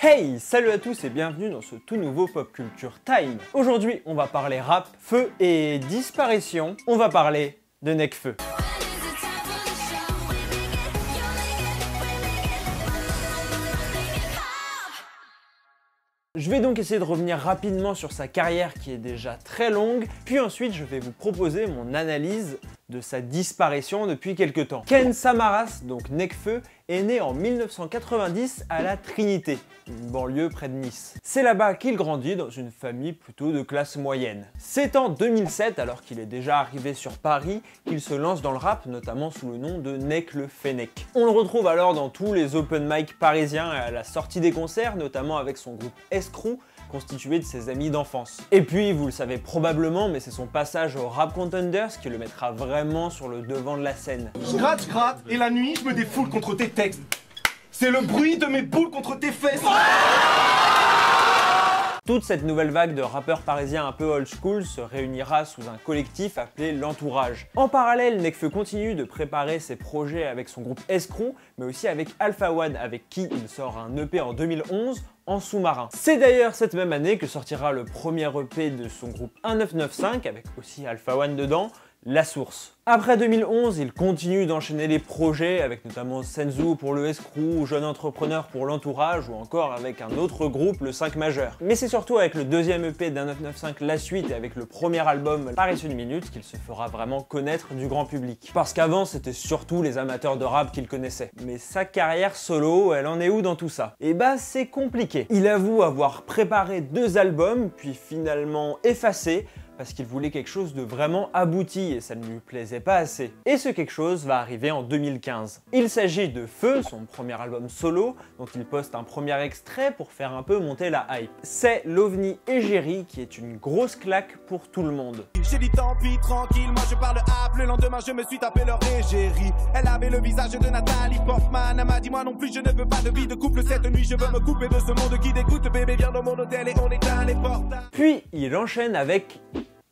Hey, salut à tous et bienvenue dans ce tout nouveau Pop Culture Time. Aujourd'hui, on va parler rap, feu et disparition. On va parler de Nekfeu. Je vais donc essayer de revenir rapidement sur sa carrière qui est déjà très longue, puis ensuite je vais vous proposer mon analyse de sa disparition depuis quelques temps. Ken Samaras, donc Nekfeu, est né en 1990 à la Trinité, une banlieue près de Nice. C'est là-bas qu'il grandit dans une famille plutôt de classe moyenne. C'est en 2007, alors qu'il est déjà arrivé sur Paris, qu'il se lance dans le rap, notamment sous le nom de Nek le Fennec. On le retrouve alors dans tous les open mic parisiens et à la sortie des concerts, notamment avec son groupe Escrew, constitué de ses amis d'enfance. Et puis, vous le savez probablement, mais c'est son passage au Rap Contenders qui le mettra vraiment sur le devant de la scène. Je gratte, et la nuit, je me défoule contre tes textes. C'est le bruit de mes boules contre tes fesses. Toute cette nouvelle vague de rappeurs parisiens un peu old school se réunira sous un collectif appelé l'Entourage. En parallèle, Nekfeu continue de préparer ses projets avec son groupe Escrew, mais aussi avec Alpha One, avec qui il sort un EP en 2011, en sous-marin. C'est d'ailleurs cette même année que sortira le premier EP de son groupe 1995, avec aussi Alpha One dedans, La Source. Après 2011, il continue d'enchaîner les projets, avec notamment Senzu pour le Escrew, Jeune Entrepreneur pour l'Entourage, ou encore avec un autre groupe, le 5 Majeur. Mais c'est surtout avec le deuxième EP d'1995 La Suite et avec le premier album Paris une minute qu'il se fera vraiment connaître du grand public. Parce qu'avant, c'était surtout les amateurs de rap qu'il connaissait. Mais sa carrière solo, elle en est où dans tout ça? Et bah, c'est compliqué. Il avoue avoir préparé 2 albums, puis finalement effacé, parce qu'il voulait quelque chose de vraiment abouti et ça ne lui plaisait pas assez. Et ce quelque chose va arriver en 2015. Il s'agit de Feu, son premier album solo, dont il poste un premier extrait pour faire un peu monter la hype. C'est l'OVNI Égérie qui est une grosse claque pour tout le monde. J'ai dit tant pis, tranquille, moi je parle app. Le lendemain je me suis tapé leur égérie. Elle avait le visage de Nathalie Portman. Elle m'a dit moi non plus je ne veux pas de vie de couple. Cette nuit je veux me couper de ce monde qui dégoûte. Bébé viens dans mon hôtel et on éteint les portables. Puis il enchaîne avec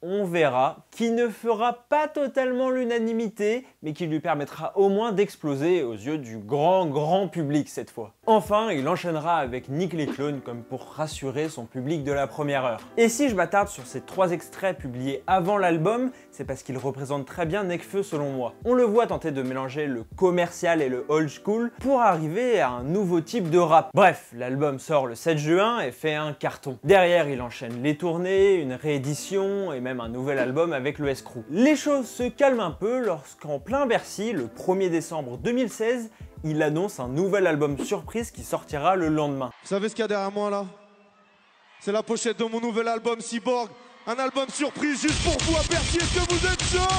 On verra, qui ne fera pas totalement l'unanimité, mais qui lui permettra au moins d'exploser aux yeux du grand public cette fois. Enfin, il enchaînera avec Nick les Clones comme pour rassurer son public de la première heure. Et si je m'attarde sur ces 3 extraits publiés avant l'album, c'est parce qu'ils représentent très bien Nekfeu selon moi. On le voit tenter de mélanger le commercial et le old school pour arriver à un nouveau type de rap. Bref, l'album sort le 7 juin et fait un carton. Derrière, il enchaîne les tournées, une réédition et même un nouvel album avec le Escrew. Les choses se calment un peu lorsqu'en plein Bercy, le 1er décembre 2016, il annonce un nouvel album surprise qui sortira le lendemain. Vous savez ce qu'il y a derrière moi là? C'est la pochette de mon nouvel album Cyborg. Un album surprise juste pour vous à Bercy, est-ce que vous êtes chaud?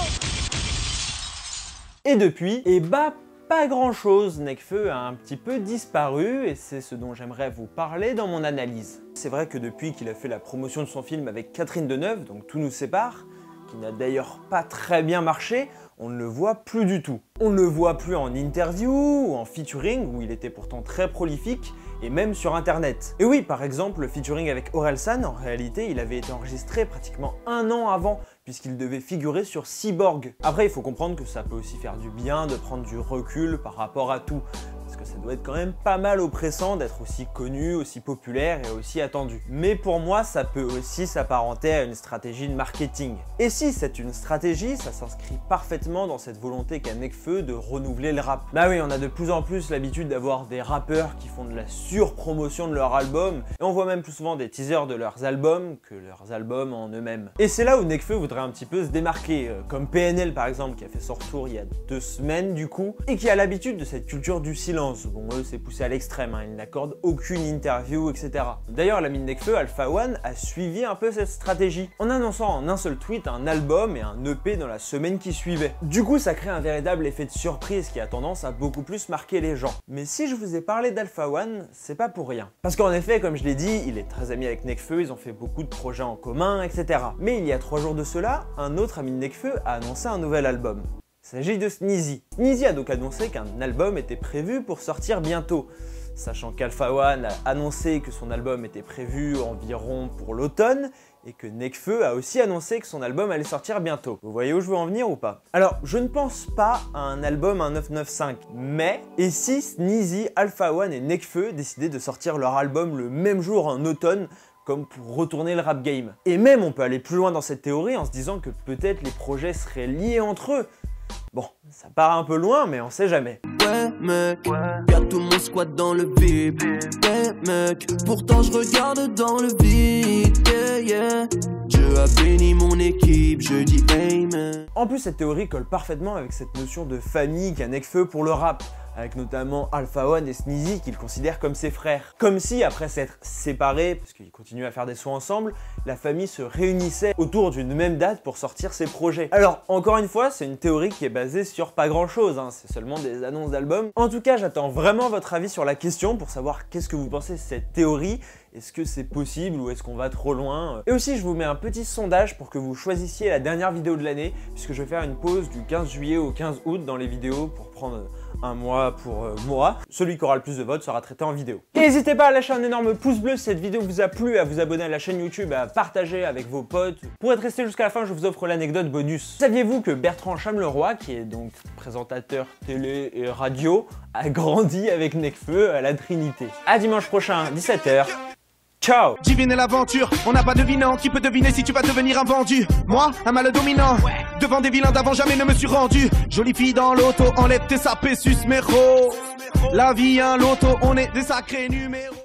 Et depuis, et bah pas grand chose, Nekfeu a un petit peu disparu et c'est ce dont j'aimerais vous parler dans mon analyse. C'est vrai que depuis qu'il a fait la promotion de son film avec Catherine Deneuve, donc Tout nous sépare, qui n'a d'ailleurs pas très bien marché, on ne le voit plus du tout. On ne le voit plus en interview ou en featuring, où il était pourtant très prolifique, et même sur internet. Et oui, par exemple, le featuring avec Orelsan, en réalité, il avait été enregistré pratiquement 1 an avant, puisqu'il devait figurer sur Cyborg. Après, il faut comprendre que ça peut aussi faire du bien de prendre du recul par rapport à tout. Parce que ça doit être quand même pas mal oppressant d'être aussi connu, aussi populaire et aussi attendu. Mais pour moi, ça peut aussi s'apparenter à une stratégie de marketing. Et si c'est une stratégie, ça s'inscrit parfaitement dans cette volonté qu'a Nekfeu de renouveler le rap. Bah oui, on a de plus en plus l'habitude d'avoir des rappeurs qui font de la surpromotion de leurs albums, et on voit même plus souvent des teasers de leurs albums que leurs albums en eux-mêmes. Et c'est là où Nekfeu voudrait un petit peu se démarquer, comme PNL par exemple, qui a fait son retour il y a 2 semaines du coup, et qui a l'habitude de cette culture du silence. Bon, eux, c'est poussé à l'extrême, hein. Ils n'accordent aucune interview, etc. D'ailleurs, l'ami de Nekfeu, Alpha One, a suivi un peu cette stratégie, en annonçant en un seul tweet un album et un EP dans la semaine qui suivait. Du coup, ça crée un véritable effet de surprise qui a tendance à beaucoup plus marquer les gens. Mais si je vous ai parlé d'Alpha One, c'est pas pour rien. Parce qu'en effet, comme je l'ai dit, il est très ami avec Nekfeu, ils ont fait beaucoup de projets en commun, etc. Mais il y a 3 jours de cela, un autre ami de Nekfeu a annoncé un nouvel album. Il s'agit de Sneezy. Sneezy a donc annoncé qu'un album était prévu pour sortir bientôt. sachant qu'Alpha One a annoncé que son album était prévu environ pour l'automne, et que Nekfeu a aussi annoncé que son album allait sortir bientôt. Vous voyez où je veux en venir ou pas? Alors, je ne pense pas à un album à 995, mais et si Sneezy, Alpha One et Nekfeu décidaient de sortir leur album le même jour en automne, comme pour retourner le rap game? Et même on peut aller plus loin dans cette théorie en se disant que peut-être les projets seraient liés entre eux. Bon, ça part un peu loin, mais on sait jamais. Ouais mec, y'a tout mon squat dans le vide. Ouais mec, pourtant je regarde dans le vide. Yeah, yeah. Dieu a béni mon équipe, je dis amen. En plus, cette théorie colle parfaitement avec cette notion de famille qu'a Nekfeu pour le rap, avec notamment Alpha One et Sneezy qu'il considère comme ses frères. Comme si, après s'être séparés, parce qu'ils continuent à faire des sons ensemble, la famille se réunissait autour d'une même date pour sortir ses projets. Alors, encore une fois, c'est une théorie qui est basée sur pas grand chose, hein, c'est seulement des annonces d'albums. En tout cas, j'attends vraiment votre avis sur la question pour savoir qu'est-ce que vous pensez de cette théorie. Est-ce que c'est possible ou est-ce qu'on va trop loin? Et aussi, je vous mets un petit sondage pour que vous choisissiez la dernière vidéo de l'année, puisque je vais faire une pause du 15 juillet au 15 août dans les vidéos pour prendre un mois pour moi. Celui qui aura le plus de votes sera traité en vidéo. Et n'hésitez pas à lâcher un énorme pouce bleu si cette vidéo vous a plu, à vous abonner à la chaîne YouTube et à partager avec vos potes. Pour être resté jusqu'à la fin, je vous offre l'anecdote bonus. Saviez-vous que Bertrand Chameroy, qui est donc présentateur télé et radio, a grandi avec Nekfeu à la Trinité? À dimanche prochain, 17 h. Ciao! Divine est l'aventure, on n'a pas devinant. Qui peut deviner si tu vas devenir un vendu? Moi, un mal dominant. Devant des vilains d'avant, jamais ne me suis rendu. Jolie fille dans l'auto, enlève tes sapés, sus méro. La vie un loto, on est des sacrés numéros.